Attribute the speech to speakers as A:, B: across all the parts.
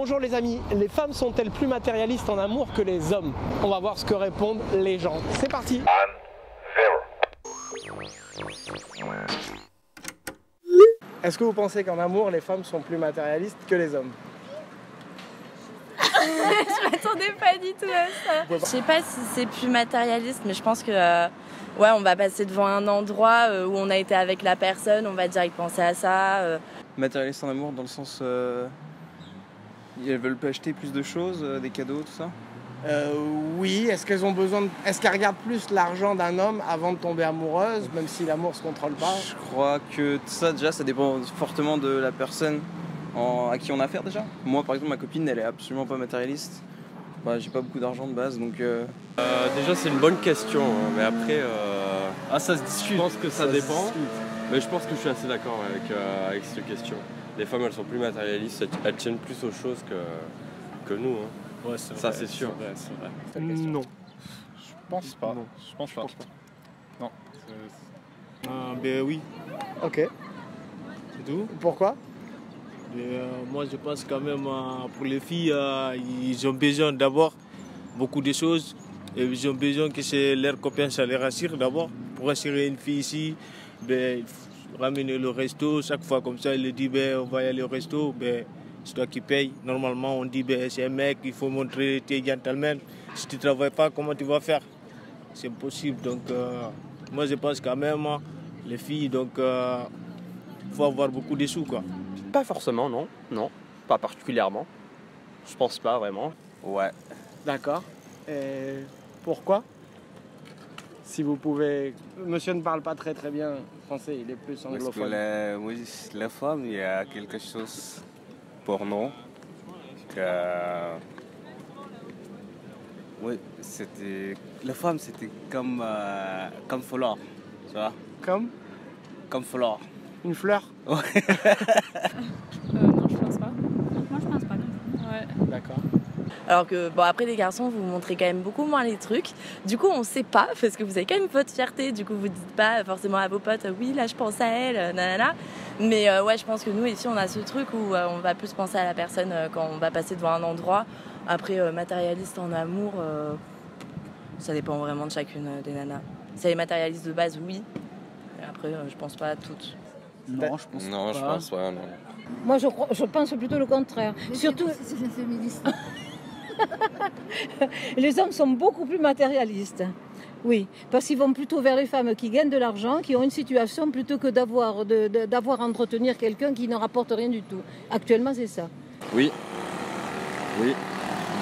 A: Bonjour les amis, les femmes sont-elles plus matérialistes en amour que les hommes? On va voir ce que répondent les gens. C'est parti. Est-ce que vous pensez qu'en amour, les femmes sont plus matérialistes que les hommes?
B: Je m'attendais pas du tout à ça. Je sais pas si c'est plus matérialiste, mais je pense que ouais, on va passer devant un endroit où on a été avec la personne, on va direct penser à ça.
C: Matérialiste en amour dans le sens elles veulent pas acheter plus de choses, des cadeaux, tout ça.
A: Oui, est-ce qu'elles ont besoin de... Est-ce qu'elles regardent plus l'argent d'un homme avant de tomber amoureuse, même si l'amour se contrôle pas?
C: Je crois que tout ça déjà ça dépend fortement de la personne à qui on a affaire déjà. Moi par exemple ma copine elle est absolument pas matérialiste. Bah, j'ai pas beaucoup d'argent de base donc
D: déjà c'est une bonne question hein, mais après ça se discute. Je pense que ça dépend. Mais je pense que je suis assez d'accord avec cette question. Les femmes elles sont plus matérialistes, elles tiennent plus aux choses que nous hein.
E: Ouais, c'est vrai,
D: ça c'est sûr.
E: C'est vrai.
A: Non.
E: Je pense pas. Non. Je pense pas. Non.
F: Ben oui,
A: Ok.
F: c'est tout.
A: Pourquoi?
F: Moi, je pense quand même pour les filles, ils ont besoin d'abord beaucoup de choses. Et ils ont besoin que leurs copains ça les rassure d'abord. Pour rassurer une fille ici, ben, il faut ramener le resto. Chaque fois comme ça, il dit ben, on va y aller au resto. Ben, c'est toi qui payes. Normalement, on dit ben, c'est un mec, il faut montrer tes gentleman. Si tu ne travailles pas, comment tu vas faire? C'est impossible. Donc, moi, je pense quand même, les filles, donc, faut avoir beaucoup de sous, quoi.
G: Pas forcément, non. Non, pas particulièrement. Je pense pas vraiment.
D: Ouais.
A: D'accord. Et pourquoi? Si vous pouvez... Monsieur ne parle pas très bien français, il est plus
H: Parce
A: anglophone.
H: que les femmes, il y a quelque chose pour nous que... Oui, c'était... Les femmes, c'était comme fleur, tu vois? Comme fleur.
A: Une fleur?
B: Non, je pense pas.
I: Moi, je pense pas.
B: Ouais.
A: D'accord.
B: Alors que, bon, après, les garçons, vous montrez quand même beaucoup moins les trucs. Du coup, on sait pas, parce que vous avez quand même votre fierté. Du coup, vous dites pas forcément à vos potes, oui, là, je pense à elle, nanana. Mais ouais, je pense que nous, ici, on a ce truc où on va plus penser à la personne quand on va passer devant un endroit. Après, matérialiste en amour, ça dépend vraiment de chacune des nanas. Si elle est matérialiste de base, oui. Et après, je pense pas à toutes.
C: non je pense
D: Non,
C: pas.
D: je pense pas, non.
I: Moi, je pense plutôt le contraire. Surtout,
J: c'est une féministe.
I: les hommes sont beaucoup plus matérialistes. Oui, parce qu'ils vont plutôt vers les femmes qui gagnent de l'argent, qui ont une situation, plutôt que d'avoir à entretenir quelqu'un qui ne rapporte rien du tout. Actuellement, c'est ça.
D: Oui,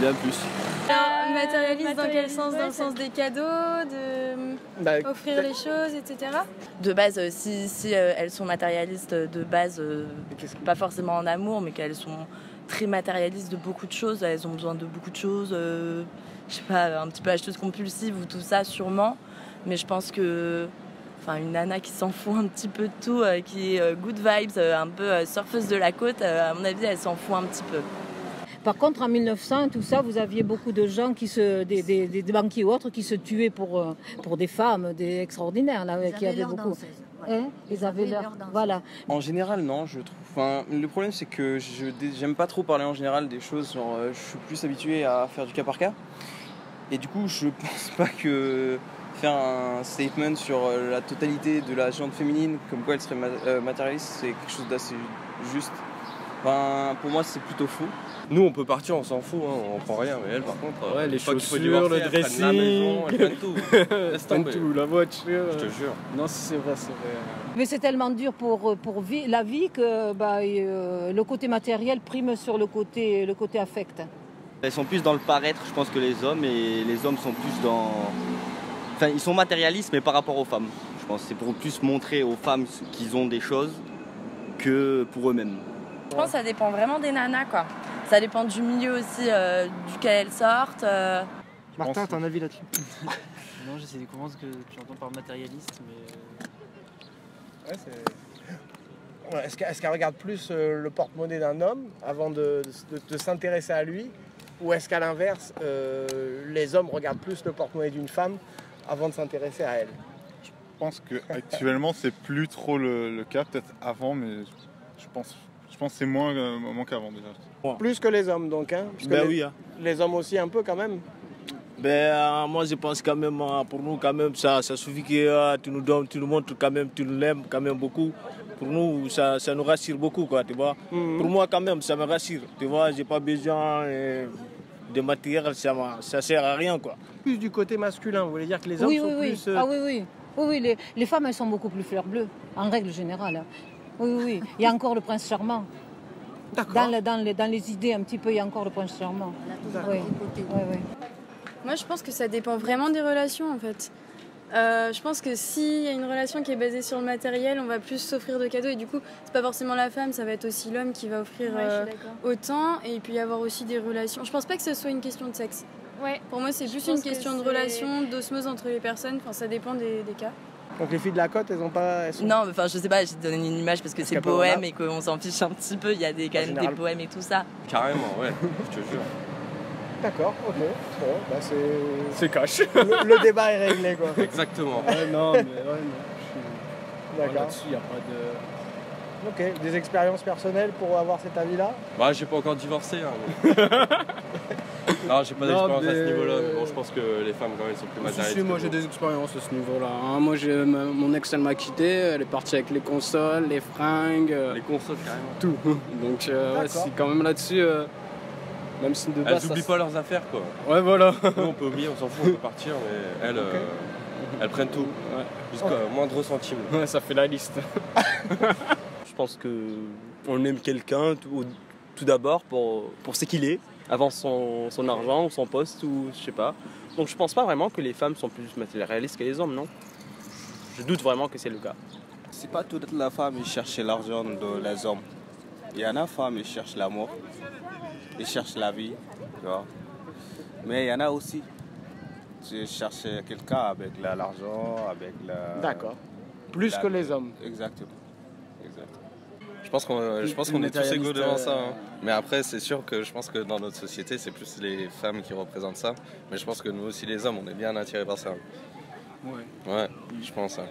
D: bien plus.
B: Matérialiste dans quel sens? Dans le sens des cadeaux, offrir les choses, etc. De base, si elles sont matérialistes de base, pas forcément en amour, mais qu'elles sont très matérialistes de beaucoup de choses, elles ont besoin de beaucoup de choses, je sais pas, un petit peu acheteuse compulsive ou tout ça sûrement, mais je pense que une nana qui s'en fout un petit peu de tout, qui est good vibes, un peu surfeuse de la côte, à mon avis elle s'en fout un petit peu.
I: Par contre, en 1900, tout ça, vous aviez beaucoup de gens, des banquiers ou autres, qui se tuaient pour des femmes, des extraordinaires, là, qui avaient beaucoup. Ils avaient leur... Voilà.
C: En général non je trouve. Enfin, le problème c'est que j'aime pas trop parler en général des choses, genre je suis plus habitué à faire du cas par cas. Et du coup je pense pas que faire un statement sur la totalité de la gente féminine, comme quoi elle serait matérialiste, c'est quelque chose d'assez juste. Enfin, pour moi c'est plutôt fou.
D: Nous on peut partir, on s'en fout, hein, on prend rien, mais elle par contre,
E: Ouais, les
D: fois qu'il faut
E: chaussures, le
D: divorcer, elle prenne la maison, elle prenne tout. Laisse tomber.
E: tout, la voiture.
D: Je te jure.
E: Non, c'est vrai, c'est vrai.
I: Mais c'est tellement dur pour la vie que le côté matériel prime sur le côté affect.
K: Elles sont plus dans le paraître, je pense, que les hommes, et les hommes sont plus dans... Enfin, ils sont matérialistes, mais par rapport aux femmes. Je pense que c'est pour plus montrer aux femmes qu'ils ont des choses que pour eux-mêmes.
B: Je pense que ça dépend vraiment des nanas, quoi. Ça dépend du milieu aussi duquel elles sortent.
A: Martin, t'as un avis là-dessus?
L: Non, j'essaie de comprendre ce que tu entends par matérialiste, mais...
A: Ouais, c'est... Ouais, est-ce qu'elle regarde plus le porte-monnaie d'un homme avant de s'intéresser à lui? Ou est-ce qu'à l'inverse, les hommes regardent plus le porte-monnaie d'une femme avant de s'intéresser à elle?
E: Je pense qu'actuellement, c'est plus trop le cas, peut-être avant, mais je pense pense que c'est moins qu'avant déjà.
A: Plus que les hommes donc, hein?
F: Ben oui. Hein.
A: Les hommes aussi un peu quand même.
F: Ben, moi je pense quand même, pour nous quand même, ça suffit que tu nous donnes, tu nous montres quand même, tu nous l'aimes quand même beaucoup. Pour nous, ça nous rassure beaucoup, quoi, tu vois. Pour moi quand même, ça me rassure, tu vois, j'ai pas besoin de matériel, ça sert à rien, quoi.
A: Plus du côté masculin, vous voulez dire que les hommes sont plus...
I: Ah oui, les femmes elles sont beaucoup plus fleur bleue, en règle générale. Hein. Oui. Il y a encore le prince charmant. Dans les idées un petit peu, il y a encore le prince charmant. Oui.
B: Moi, je pense que ça dépend vraiment des relations, en fait. Je pense que s'il y a une relation qui est basée sur le matériel, on va plus s'offrir de cadeaux. Et du coup, c'est pas forcément la femme, ça va être aussi l'homme qui va offrir autant. Et il peut y avoir aussi des relations. Je pense pas que ce soit une question de sexe.
J: Ouais.
B: Pour moi, c'est plus une question de relation, d'osmose entre les personnes. Enfin, ça dépend des cas.
A: Donc les filles de la côte, elles ont pas...
M: Non, enfin je sais pas, j'ai donné une image parce que c'est poème et qu'on s'en fiche un petit peu. Il y a quand même des poèmes et tout ça.
D: Carrément, ouais, je te jure.
A: D'accord, ok. Bon, bah
D: c'est cash.
A: Le débat est réglé, quoi.
D: Exactement.
F: Non.
A: D'accord.
F: Là-dessus, il n'y a pas de...
A: Ok, des expériences personnelles pour avoir cet avis-là?
D: Bah, j'ai pas encore divorcé. Hein, non, j'ai pas d'expérience à ce niveau-là. Mais bon, je pense que les femmes, quand même, sont plus matérialistes.
N: Si, moi j'ai des expériences à ce niveau-là. Hein. Moi, mon ex, elle m'a quitté. Elle est partie avec les consoles, les fringues.
D: Les consoles, carrément.
N: Tout. Donc, c'est quand même là-dessus. Même si de base,
D: elles oublient pas leurs affaires, quoi.
N: Ouais, voilà.
D: Nous, on peut oublier, on s'en fout, on peut partir, mais elles, elles prennent tout. Ouais. Jusqu'à moindre centime.
N: Ouais, ça fait la liste.
G: Je pense qu'on aime quelqu'un tout d'abord pour ce qu'il est, avant son argent ou son poste ou je sais pas. Donc je pense pas vraiment que les femmes sont plus matérialistes que les hommes, non. Je doute vraiment que c'est le cas.
H: C'est pas toute la femme qui cherche l'argent des hommes. Il y en a femmes qui cherchent l'amour, ils cherchent la vie, tu vois. Mais il y en a aussi qui cherchent quelqu'un avec l'argent, avec la...
A: D'accord. Plus que les hommes.
H: Exactement.
D: Je pense qu'on est tous égaux devant ça. Hein. Mais après, c'est sûr que je pense que dans notre société, c'est plus les femmes qui représentent ça. Mais je pense que nous aussi, les hommes, on est bien attirés par ça. Ouais, je pense, hein.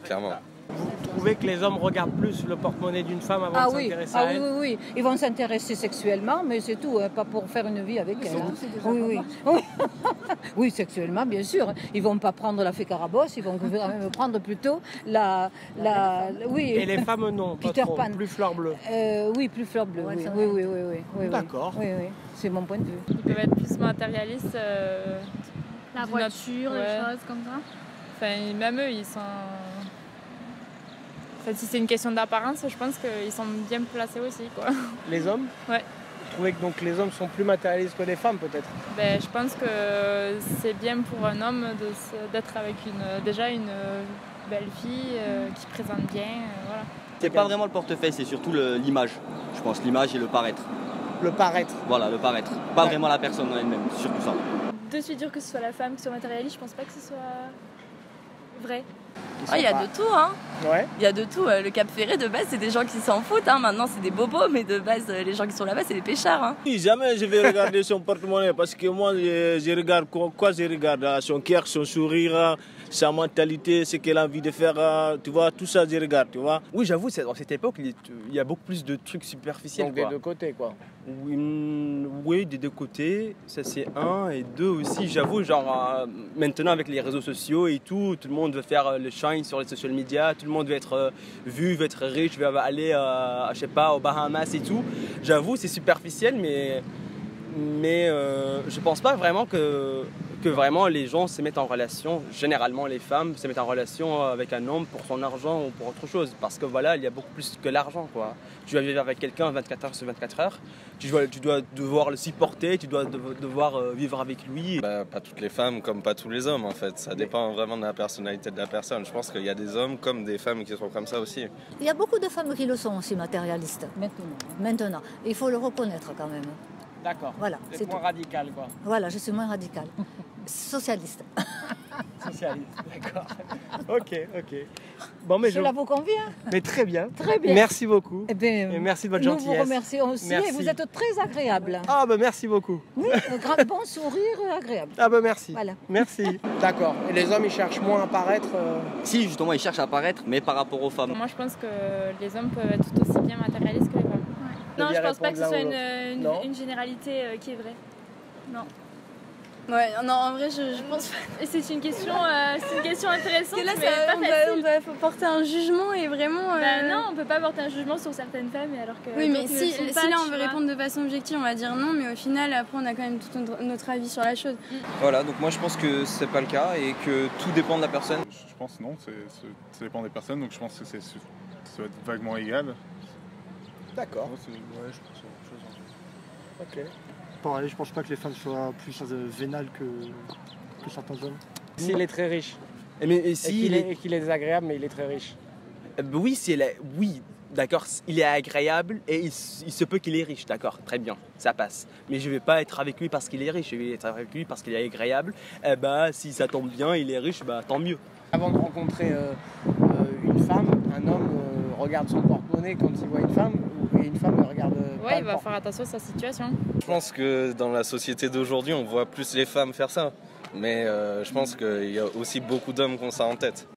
D: Clairement.
A: Vous trouvez que les hommes regardent plus le porte-monnaie d'une femme avant de s'intéresser à elle?
I: Oui. Ils vont s'intéresser sexuellement, mais c'est tout, hein, pas pour faire une vie avec elle. Hein. Oui, sexuellement, bien sûr. Ils vont pas prendre la fée Carabosse, ils vont quand même prendre plutôt oui.
A: Et les femmes, non,
I: Peter
A: pas trop,
I: Pan.
A: plus fleur bleue.
I: Oui, plus fleur bleue, oui.
A: D'accord.
I: Oui, c'est mon point de vue.
J: Ils peuvent être plus matérialistes.
O: La voiture, des choses comme ça.
J: Enfin, même eux, ils sont... Enfin, si c'est une question d'apparence, je pense qu'ils sont bien placés aussi, quoi.
A: Les hommes?
J: Ouais.
A: Vous trouvez que donc les hommes sont plus matérialistes que les femmes, peut-être?
J: Ben, je pense que c'est bien pour un homme d'être avec une belle fille qui présente bien, voilà.
K: C'est pas vraiment le portefeuille, c'est surtout l'image. Je pense l'image et le paraître.
A: Le paraître?
K: Voilà, le paraître. Pas vraiment la personne en elle-même, c'est surtout ça.
O: De suite dire que ce soit la femme qui soit matérialiste, je pense pas que ce soit vrai.
M: Il y a de tout, hein.
A: Ouais.
M: Il y a de tout. Le Cap Ferré, de base, c'est des gens qui s'en foutent. Hein. Maintenant, c'est des bobos, mais de base, les gens qui sont là-bas, c'est des pêcheurs. Hein.
F: Jamais je vais regarder son porte-monnaie parce que moi, je regarde quoi je regarde son cœur, son sourire, sa mentalité, ce qu'elle a envie de faire, tu vois, tout ça, je regarde, tu vois.
G: Oui, j'avoue, dans cette époque, il y a beaucoup plus de trucs superficiels.
A: Donc des deux côtés, quoi.
G: Oui, des deux côtés, ça c'est un. Et deux aussi, j'avoue, genre, maintenant avec les réseaux sociaux et tout le monde veut faire le shine sur les social media, tout le monde veut être vu, veut être riche, veut aller, je sais pas, aux Bahamas et tout. J'avoue, c'est superficiel, mais je pense pas vraiment que vraiment les gens se mettent en relation, généralement les femmes se mettent en relation avec un homme pour son argent ou pour autre chose, parce que voilà, il y a beaucoup plus que l'argent, quoi. Tu vas vivre avec quelqu'un 24 heures sur 24 heures, tu dois devoir le supporter, tu dois devoir vivre avec lui.
D: Bah, pas toutes les femmes comme pas tous les hommes en fait, ça dépend vraiment de la personnalité de la personne. Je pense qu'il y a des hommes comme des femmes qui sont comme ça aussi.
I: Il y a beaucoup de femmes qui le sont aussi matérialistes, maintenant. Il faut le reconnaître quand même.
A: D'accord.
I: Voilà,
A: c'est moins radical, quoi.
I: Voilà, je suis moins radicale. Socialiste.
A: Socialiste, d'accord. Ok. Bon, mais
I: Cela vous convient?
A: Mais très bien.
I: Très bien.
A: Merci beaucoup.
I: Eh bien,
A: et merci de votre gentillesse.
I: Nous vous remercions aussi.
A: Merci.
I: Et vous êtes très agréable.
A: Ah, ben merci beaucoup.
I: Oui, un grand bon sourire agréable.
A: Ah, ben merci.
I: Voilà.
A: Merci. D'accord. Et les hommes, ils cherchent moins à paraître
K: Si, justement, ils cherchent à paraître, mais par rapport aux femmes.
J: Moi, je pense que les hommes peuvent être tout aussi bien matérialistes que les femmes.
O: Non, je pense pas que ce soit
A: Non.
O: une généralité qui est vraie. Non.
B: Ouais, non, en vrai, je pense pas.
O: Et c'est une question intéressante,
B: Parce que là,
O: mais pas facile.
B: on doit porter un jugement et vraiment...
O: non, on peut pas porter un jugement sur certaines femmes, alors que...
B: Oui, mais si là, on veut
O: tu vois.
B: répondre de façon objective, on va dire non, mais au final, après, on a quand même tout notre avis sur la chose.
C: Voilà, donc moi je pense que c'est pas le cas et que tout dépend de la personne.
E: Je pense non, ça dépend des personnes, donc je pense que ça doit être vaguement égal.
A: D'accord.
E: Ouais, je pense
A: Ok.
P: Pareil, je pense pas que les femmes soient plus vénales que certains hommes.
A: S'il est très riche.
G: Mais
A: qu'il est désagréable, mais il est très riche.
G: Oui, oui, d'accord, il est agréable et il se peut qu'il est riche, d'accord, très bien, ça passe. Mais je vais pas être avec lui parce qu'il est riche, je vais être avec lui parce qu'il est agréable. Eh bah, si ça tombe bien, il est riche, bah tant mieux.
A: Avant de rencontrer une femme, un homme regarde son porte-monnaie quand il voit une femme, et une femme ne regarde pas.
J: Ouais, il va faire attention à sa situation.
D: Je pense que dans la société d'aujourd'hui, on voit plus les femmes faire ça. Mais je pense qu'il y a aussi beaucoup d'hommes qui ont ça en tête.